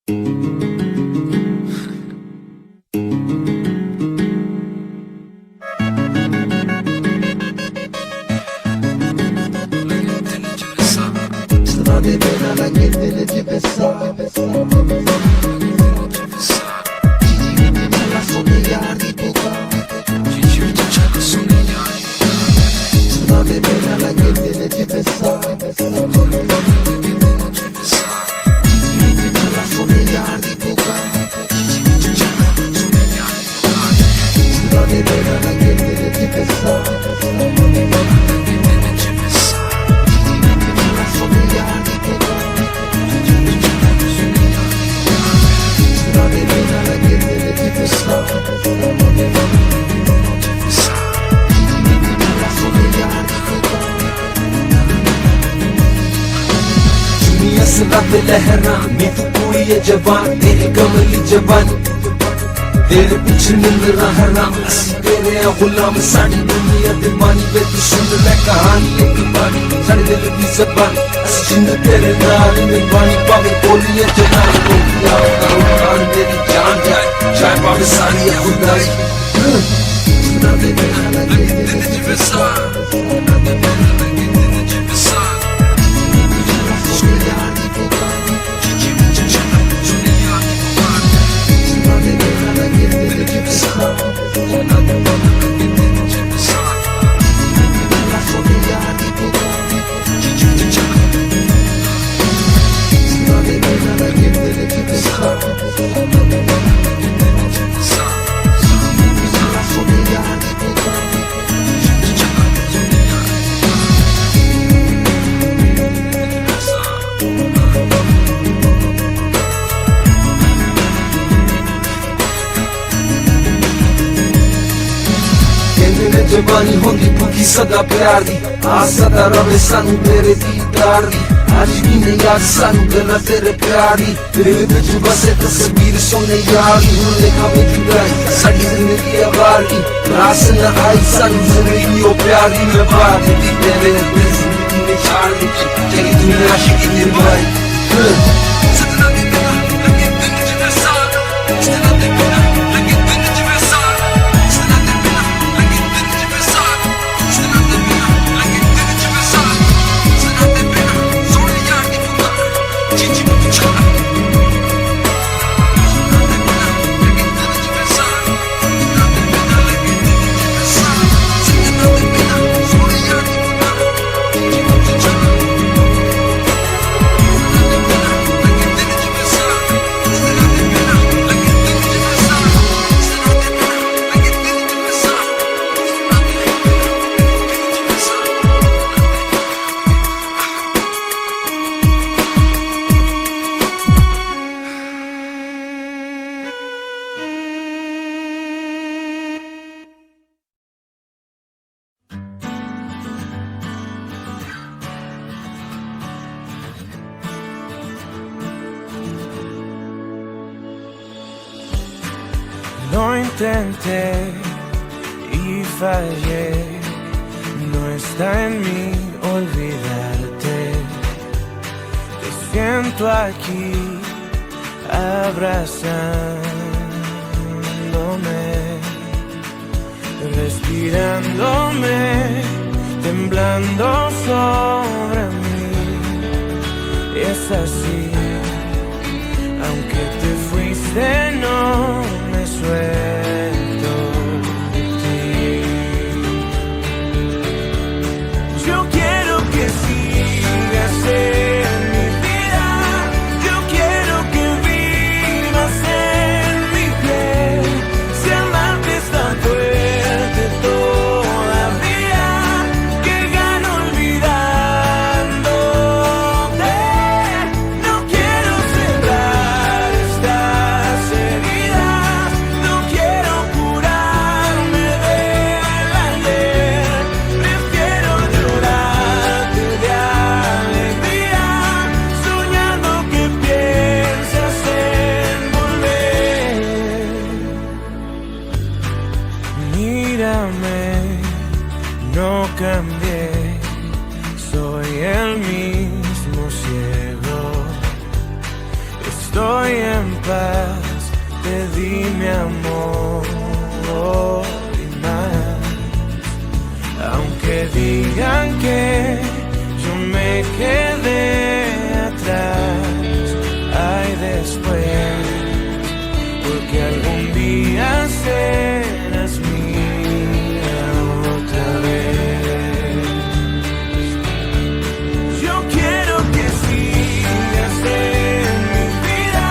Strade per la gente le ti pensare nella somigliare di poca Strade per la gente le ti pensare nella somigliare di poca Strade per la gente le ti pensare रात लहरा नी तू कुड़ी है जवान तेरी कमली जवान तेरे पीछे मिल रहा राम तेरे गुलाम साड़ी दुनिया दीवानी पे तू सुन ले कहानी की बानी साड़ी दिल की जबान जिंद तेरे नाल में पानी पावे बोली है जनानी को याद करो खान तेरी जान जाए चाहे पावे सारी है खुदाई जवानी होंदी भुखी सदा प्यार दी आ सदा रवे सानू तेरे दीदार दी आज भी नहीं याद सानू गल्लां तेरे प्यार दी दिल विच बसे तस्वीर सोने यार दी हुण लेखा में जुदाई साडी जिंदगी आवार दी रास न आई सानू जिंदगी ओ प्यार दी मैं बात दी तेरे दिल जिंदगी में छाड़ दी तेरी दुनिया आशिकी निर्वाई सतना दी लगे दिन जिवे साल सतना दी लगे दिन जिवे साल सतना दी लगे दिन जिवे साल सतना दी लगे दिन जिवे साल सतना दी सोने यार दी पुता जीजी में छोड़ा Lo intenté y fallé, no está en mí olvidarte. Te siento aquí abrazándome, respirándome, temblando sobre mí. Es así, aunque te fuiste no me suelto de ti. Yo quiero que sigas en mi vida, yo quiero que vivas en mi piel. Si amarte es tan fuerte todavía, que gano olvidándote. No en paz te di mi amor y más. Aunque digan que yo me quedé atrás, ay después, porque algún día serás mía otra vez. Yo quiero que sigas en mi vida,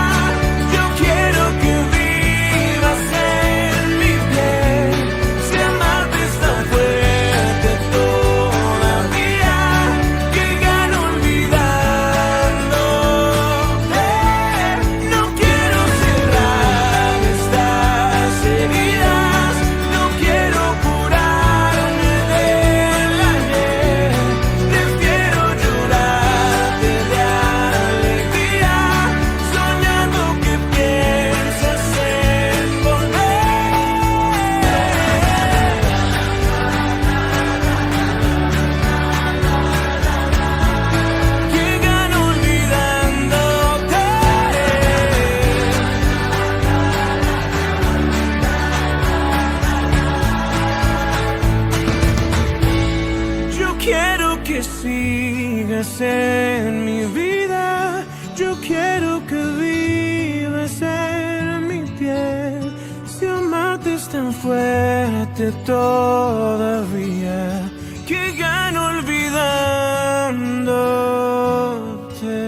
yo quiero que vivas en mi piel. Si amarte es tan fuerte todavía, que gano olvidándote. No quiero cerrar estas heridas, no quiero curarme del ayer. Prefiero llorarte de alegría, soñando que piensas en volver. Que gano olvidándote. Yo quiero que sigas en mi vida, yo quiero que vivas en mi piel. Si amarte es tan fuerte todavía, que gano olvidándote.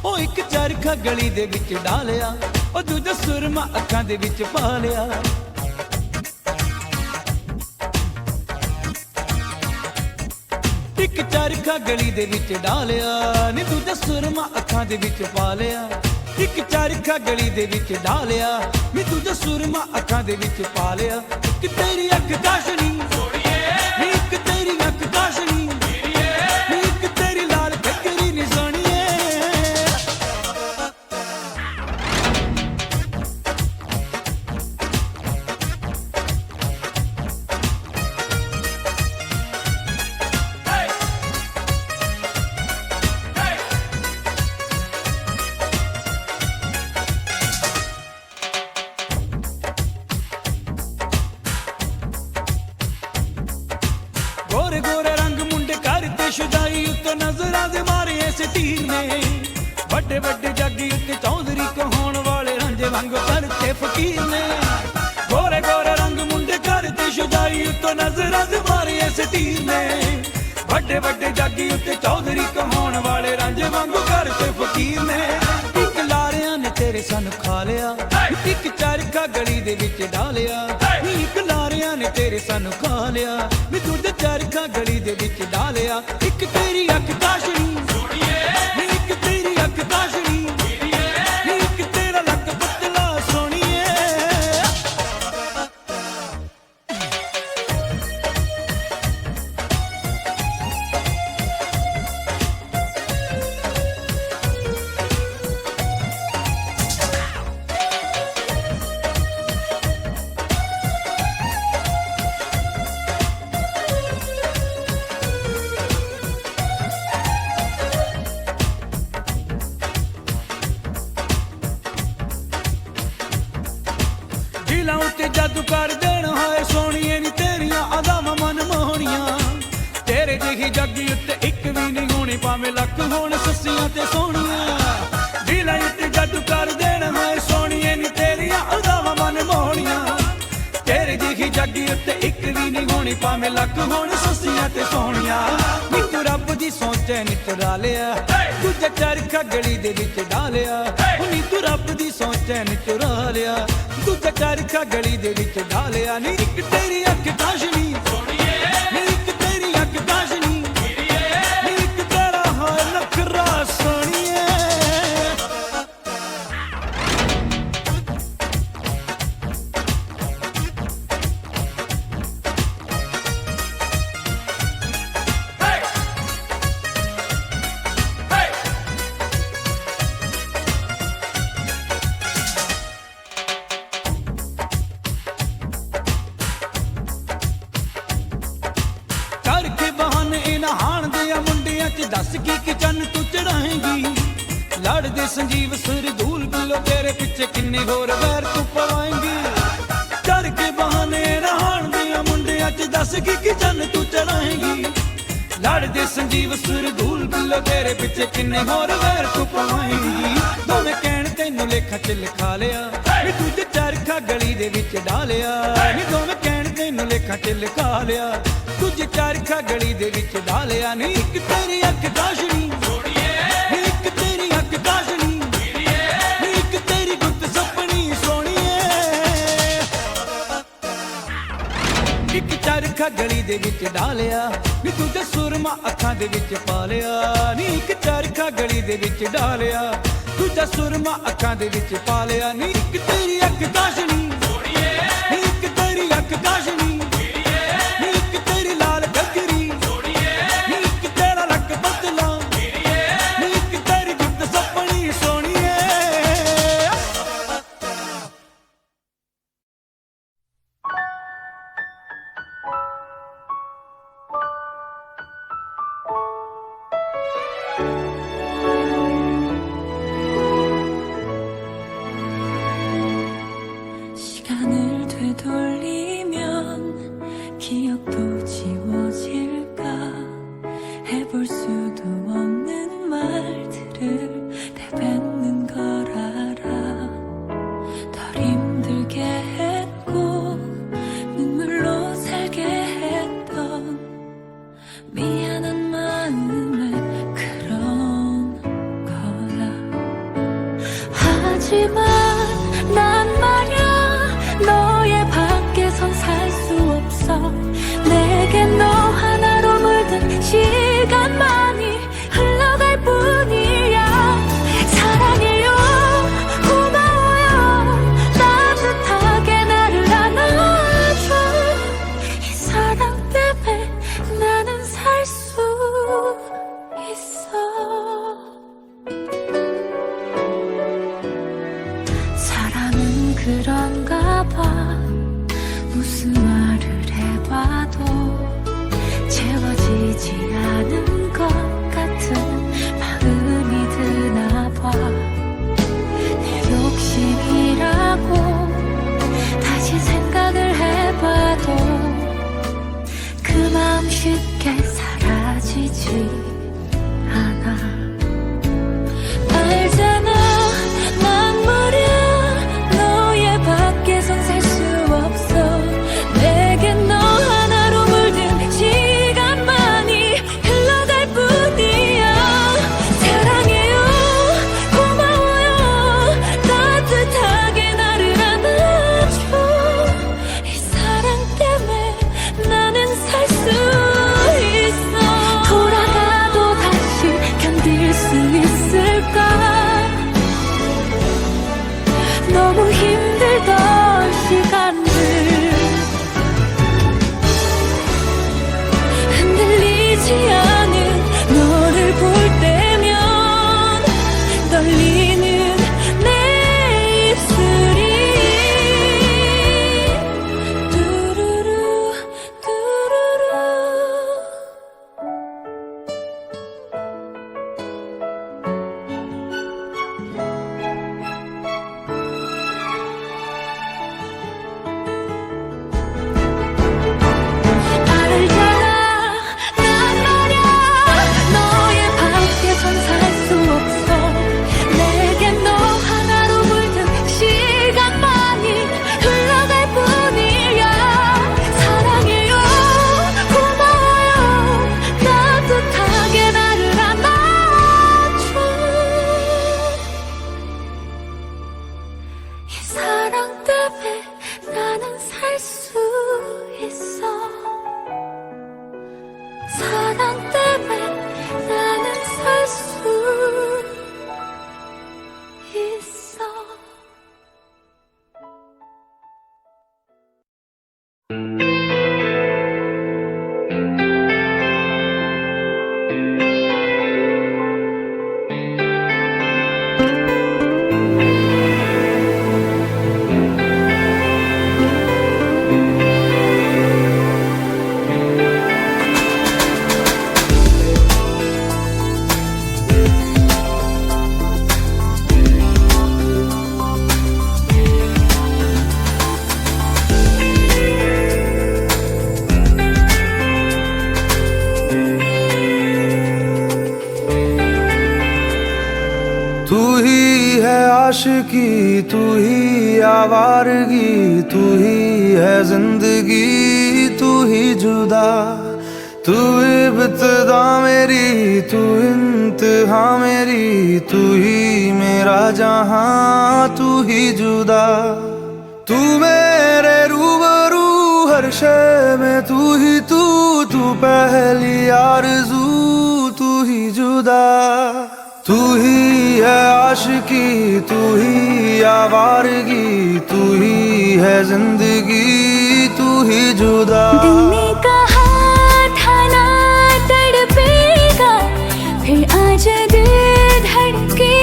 ਉਹ ਇੱਕ ਚਰਖਾ ਗਲੀ ਦੇ ਵਿੱਚ ਡਾਲਿਆ, ਉਹ ਦੂਜਾ ਸੁਰਮਾ ਅੱਖਾਂ ਦੇ ਵਿੱਚ ਪਾ ਲਿਆ। ਇੱਕ ਚਰਖਾ ਗਲੀ ਦੇ ਵਿੱਚ ਡਾਲਿਆ, ਨੀ ਦੂਜਾ ਸੁਰਮਾ ਅੱਖਾਂ ਦੇ ਵਿੱਚ ਪਾ ਲਿਆ। ਇੱਕ ਚਰਖਾ ਗਲੀ ਦੇ ਵਿੱਚ ਡਾਲਿਆ, ਨੀ ਦੂਜਾ ਸੁਰਮਾ ਅੱਖਾਂ ਦੇ ਵਿੱਚ ਪਾ ਲਿਆ। ਕਿ ਤੇਰੀ ਅੱਖ ਕਾਸ਼ਨੀ ਸੋਹਣੀਏ, ਨੀ ਇੱਕ ਤੇਰੀ ਅੱਖ ਕਾਸ਼ਨੀ ਵੀਰੀਏ, ਨੀ ਇੱਕ ਤੇਰੀ ਲਾਲ ਕੱਕਰੀ ਨੀ ਸੋਹਣੀਏ। ਗੋਰੇ ਗੋਰੇ ਰੰਗ ਮੁੰਡੇ ਕਰਤੇ ਸ਼ੁਦਾਈ ਉੱਤੇ ਨਜ਼ਰਾਂ ਦੇ ਮਾਰੇ ਐਸੇ ਤੀਰ ਨੇ। ਵੱਡੇ ਵੱਡੇ ਜਾਗੀ ਉੱਤੇ ਚੌਧਰੀ ਕਹਾਉਣ ਵਾਲੇ ਰਾਂਝੇ ਵਾਂਗੂ ਕਰਤੇ ਫਕੀਰ ਨੇ। ਗੋਰੇ ਗੋਰੇ ਰੰਗ ਮੁੰਡੇ ਕਰਤੇ ਸ਼ੁਦਾਈ ਉੱਤੇ ਨਜ਼ਰਾਂ ਦੇ ਮਾਰੇ ਐਸੇ ਤੀਰ ਨੇ। ਵੱਡੇ ਵੱਡੇ ਜਾਗੀ ਉੱਤੇ ਚੌਧਰੀ ਕਹਾਉਣ ਵਾਲੇ ਰਾਂਝੇ ਵਾਂਗੂ ਕਰਤੇ ਫਕੀਰ ਨੇ। ਇੱਕ ਲਾਰਿਆਂ ਨੇ ਤੇਰੇ ਸਾਨੂੰ ਖਾ ਲਿਆ, ਇੱਕ ਚਰਖਾ ਗਲੀ ਦੇ ਵਿੱਚ ਡਾਲਿਆ। ਇੱਕ ਲਾਰਿਆਂ ਨੇ ਤੇਰੇ ਸਾਨੂੰ ਖਾ ਲਿਆ, ਨੀ ਦੂਜਾ ਚਰਖਾ ਗਲੀ ਦੇ ਵਿੱਚ ਡਾਲਿਆ। ਇੱਕ ਤੇਰੀ ਅੱਖ ਕਾਸ਼ਨੀ ਸੋਹਣੀਏ, ਨੀ ਇੱਕ ਤੇਰੀ ਅੱਖ ਕਾਸ਼ਨੀ ਵੀਰੀਏ, ਨੀ ਇੱਕ ਤੇਰਾ ਲੱਕ ਪਤਲਾ ਸੋਹਣੀਏ। ਦਿਲਾਂ ਉੱਤੇ ਜਾਦੂ ਕਰ ਦੇਣਾ ਹੈ ਸੋਹਣੀਏ, ਨੀ ਤੇਰੀਆਂ ਅਦਾਵਾਂ ਮਨ ਮੋਹਣੀਆਂ। ਤੇਰੇ ਜਿਹੀ ਜੱਗੀ ਉੱਤੇ ਇੱਕ ਵੀ ਨਹੀਂ ਹੋਣੀ, ਭਾਵੇਂ ਲੱਖ ਹੋਣ ਸੱਸੀਆਂ ਤੇ ਸੋਹਣੀਆਂ। ਦਿਲਾਂ ਉੱਤੇ ਜਾਦੂ ਕਰ ਦੇਣਾ ਹੈ ਸੋਹਣੀਏ, ਨੀ ਤੇਰੀਆਂ ਅਦਾਵਾਂ ਮਨ ਮੋਹਣੀਆਂ। ਤੇਰੇ ਜਿਹੀ ਜੱਗ ਉੱਤੇ ਇੱਕ ਵੀ ਨਹੀਂ ਹੋਣੀ, ਭਾਵੇਂ ਲੱਖ ਹੋਣ ਸੱਸੀਆਂ ਤੇ ਸੋਹਣੀਆਂ। ਨੀ ਤੂੰ ਰੱਬ ਦੀ ਸੋਚੇ ਨੀ ਚੁਰਾ ਲਿਆ, ਦੂਜਾ ਚਰਖਾ ਗਲੀ ਦੇ ਵਿੱਚ ਡਾਲਿਆ। ਨੀ ਤੂੰ ਰੱਬ ਦੀ ਸੋਚੇ ਨੀ ਚੁਰਾ ਲਿਆ, ਦੂਜਾ ਚਰਖਾ ਗਲੀ ਦੇ ਵਿੱਚ ਡਾਲਿਆ। ਨੀ ਇੱਕ ਤੇਰੀ ਅੱਖ ਕਾਸ਼ਨੀ ਸੋਹਣੀਏ, ਨੀ ਇੱਕ ਤੇਰੀ ਅੱਖ ਕਾਸ਼ਨੀ, ਨੀ ਇੱਕ ਤੇਰਾ ਹਾਰ ਨਖਰਾ ਸੋਹਣੀਏ। ਕਰਕੇ ਬਹਾਨੇ ਇਹਨਾਂ ਹਾਣ ਦੇ ਆ ਮੁੰਡਿਆਂ ਚ ਦੱਸ ਕੀ ਚੰਨ ਤੂੰ ਚੜਾਏਂਗੀ। ਲੜਦੇ ਸੰਜੀਵ ਸਰਦੂਲ ਬਿੱਲੋ ਤੇਰੇ ਪਿੱਛੇ ਕਿੰਨੇ ਹੋਰ ਵੈਰ ਤੂੰ ਪਵਾਏਂਗੀ। ਕਰਕੇ ਬਹਾਨੇ ਇਹਨਾਂ ਹਾਣ ਦੇ ਆ ਮੁੰਡਿਆਂ ਚ ਦੱਸ ਕੀ ਚੰਨ ਤੂੰ ਚੜਾਏਂਗੀ। ਲੜਦੇ ਸੰਜੀਵ ਸਰਦੂਲ ਬਿੱਲੋ ਤੇਰੇ ਪਿੱਛੇ ਕਿੰਨੇ ਹੋਰ ਵੈਰ ਤੂੰ ਪਵਾਏਂਗੀ। ਦੋਵੇਂ ਕਹਿਣ ਤੈਨੂੰ ਲੇਖਾਂ ਚ ਲਿਖਾ ਲਿਆ, ਨੀ ਦੂਜੇ ਚਰਖਾ ਗਲੀ ਦੇ ਵਿੱਚ ਡਾਲਿਆ। ਨੀ ਦੋਵੇਂ ਕਹਿਣ ਤੈਨੂੰ ਲੇਖਾਂ ਚ ਲਿਖਾ ਲਿਆ, ਦੂਜੇ ਚਰਖਾ ਗਲੀ ਦੇ ਵਿੱਚ ਡਾਲਿਆ। ਨੀ ਇੱਕ ਤੇਰੀ ਅੱਖ ਕਾਸ਼ਨੀ ਸੋਹਣੀਏ, ਨੀ ਇੱਕ ਤੇਰੀ ਅੱਖ ਕਾਸ਼ਨੀ, ਨੀ ਇੱਕ ਤੇਰੀ ਗੁੱਤ ਸੱਪਣੀ ਸੋਹਣੀਏ। ਇੱਕ ਚਰਖਾ ਗਲੀ ਦੇ ਵਿੱਚ ਡਾਲਿਆ, ਨੀ ਦੂਜਾ ਸੁਰਮਾ ਅੱਖਾਂ ਦੇ ਵਿੱਚ ਪਾ ਲਿਆ। ਨੀ ਇੱਕ ਚਰਖਾ ਗਲੀ ਦੇ ਵਿੱਚ ਡਾਲਿਆ, ਦੂਜਾ ਸੁਰਮਾ ਅੱਖਾਂ ਦੇ ਵਿੱਚ ਪਾ ਲਿਆ। ਨੀ ਇੱਕ ਤੇਰੀ ਅੱਖ ਕਾਸ਼ਨੀ ਸੋਹਣੀਏ, ਨੀ ਇੱਕ ਤੇਰੀ ਅੱਖ ਕਾਸ਼ਨੀ, ਨੀ ਇੱਕ ਤੇਰੀ ਲਾਲ ਗੱਗਰੀ ਸੋਹਣੀਏ, ਨੀ ਇੱਕ ਤੇਰਾ ਲੱਕ ਬਦਲਾ, ਨੀ ਇੱਕ ਤੇਰੀ ਗੁੱਤ ਸੱਪਣੀ ਸੋਹਣੀਏ। 시간을 되돌리면 기억도 지워질까. 해볼 수도 없는 말들을 내뱉는 걸 알아. 덜 힘들게 했고 눈물로 살게 했던 미안한 마음에 그런 거야. 하지만 난 말야 너의 밖에선 살 수 없어. 내겐 तू ही है आशिकी, तू ही आवारगी, तू ही है जिंदगी, तू ही जुदा। तू इब्तिदा मेरी, तू इंतहा मेरी, तू ही मेरा जहां, तू ही जुदा। तू मेरे रूबरू हर शय में, तू ही तू, तू पहली आरज़ू, तू ही जुदा। तू ही है आशिकी, तू ही आवारगी, तू ही है जिंदगी, तू ही जुदा। दिल ने कहा था ना तड़पेगा, फिर आज दिल धड़के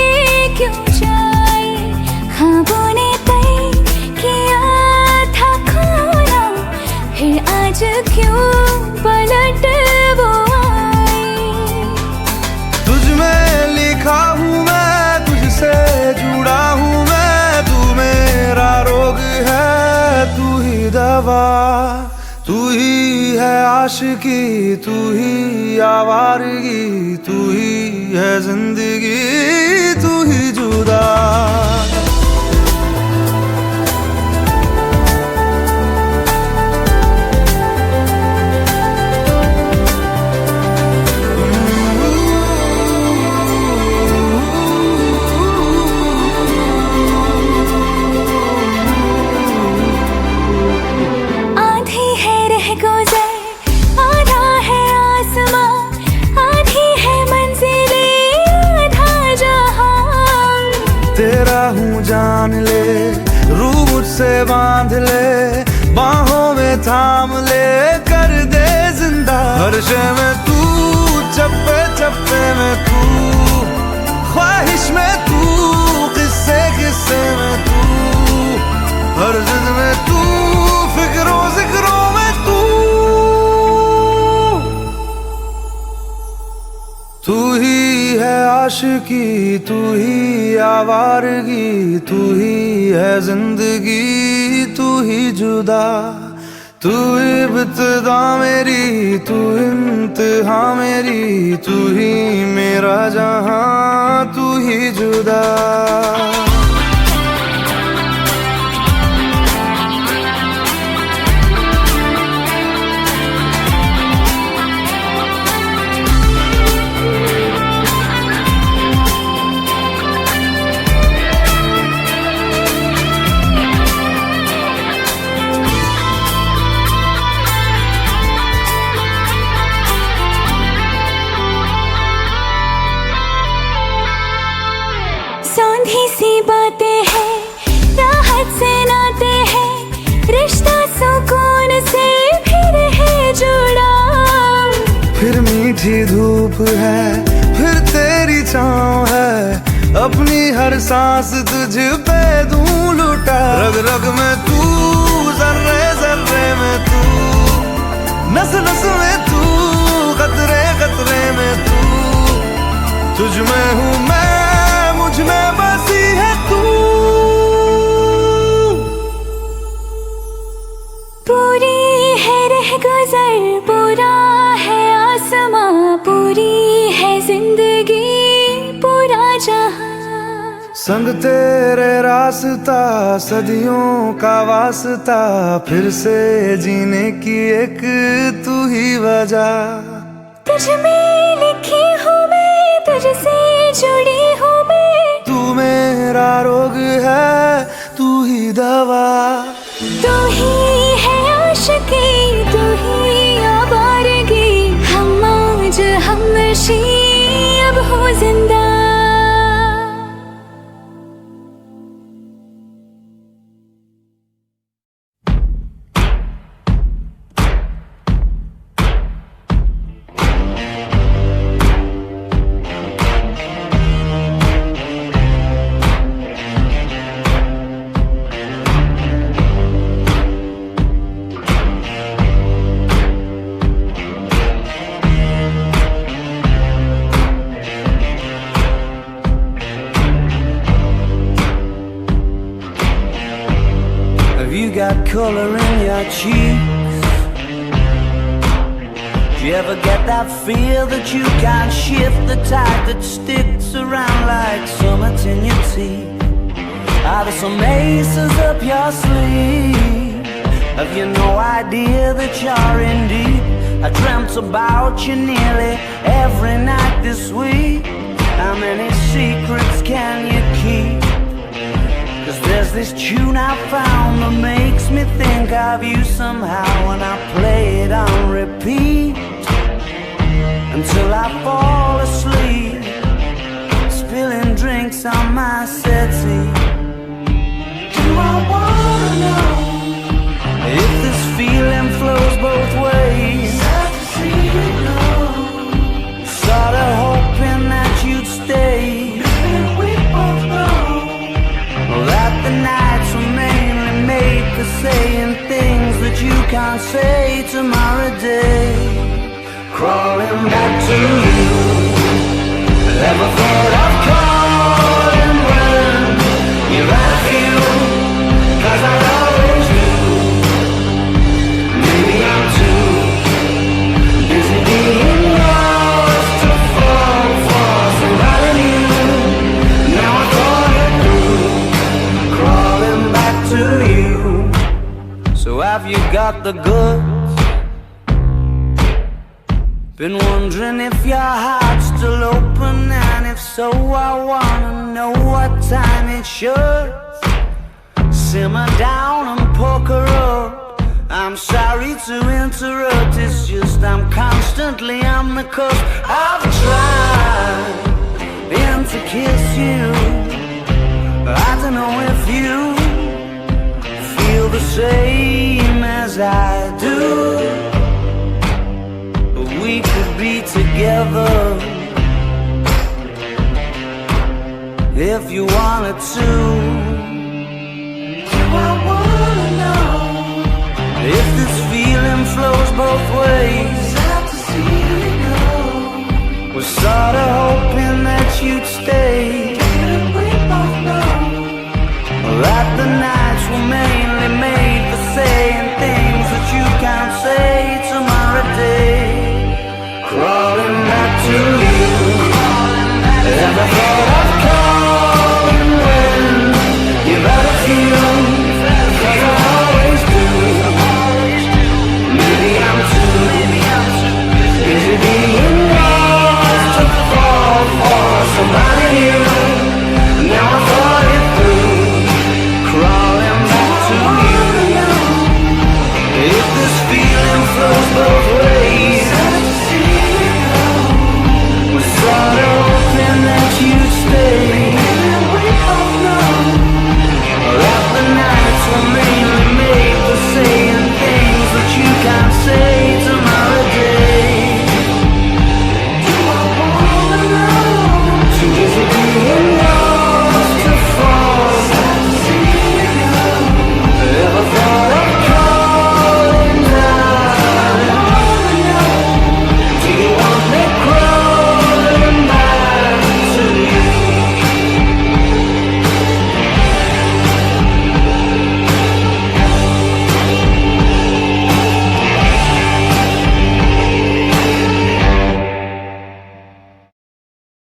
क्यों जाए। ख्वाबों ने तय किया था खोना, फिर आज क्यों पलट वो आए। तुझ में लिखा हूँ मैं, तुझसे जुड़ा हूँ मैं, तू मेरा रोग है, तू ही दवा। तू ही है आशिकी, तू ही आवारगी, तू ही है जिंदगी, तू ही जुदा। तेरा हूँ जान ले, रूह मुझसे बांध ले, बाहों में थाम ले, कर दे जिंदा। हर शय में तू, चप्पे चप्पे में तू, ख्वाहिश में तू, किस्से किस्से में तू, हर जिद में तू, फिक्रों जिक्रों में तू। तू ही है आशिकी, तू ही आवारगी, तू ही है जिंदगी, तू ही जुदा। तू इब्तिदा मेरी, तू इंतहा मेरी, तू ही मेरा जहां, तू ही जुदा। सौंधी सी बातें हैं, राहत से नाते हैं, रिश्ता सुकून से फिर है जुड़ा। फिर मीठी धूप है, फिर तेरी छाँव है, अपनी हर सांस तुझ पे दूं लुटा। रग रग में तू, जर्रे जर्रे में तू, नस नस में तू, कतरे कतरे में तू, तुझ में हूँ मैं, मुझ में बसी है तू। पूरी है रह गुजर, पूरा है आसमां, पूरी है जिंदगी, पूरा जहां। संग तेरे रास्ता, सदियों का वास्ता, फिर से जीने की एक तू ही वजह। तुझ में लिखी हूँ मैं, तुझसे जुड़ी हूँ मैं, तू मेरा रोग है, तू ही दवा। तू ही है आशिकी, तू ही आवारगी, हम आज हमनशी अब हो जिंदा। color in your cheeks. Do you ever get that feel that you can't shift, the tide that sticks around like summits in your teeth? Are there some aces up your sleeve? Have you no idea that you're in deep? I dreamt about you nearly every night this week. How many secrets can you keep? 'Cause there's this tune I found that makes me think of you somehow, and I play it on repeat until I fall asleep, spilling drinks on my settee. Do I wanna know if this feeling flows both ways? Sad to see you go. Sorta hoping that you'd stay. We both know that the nights were mainly made for saying things that you can't say tomorrow day. Crawling back to you, never thought I'd calling when you're right here, 'cause I always do. Maybe I'm too busy being lost to fall for somebody new. Now I thought it through, crawling back to you. So have you got the goods? Been wondering if your heart's still open, and if so, I wanna know what time it should. Simmer down and poker up. I'm sorry to interrupt, it's just I'm constantly on the cusp. I've tried been to kiss you. I don't know if you feel the same as I do. We could be together if you wanted to. Do I wanna know if this feeling flows both ways? Sad to see you go. Was sorta hoping that you'd stay.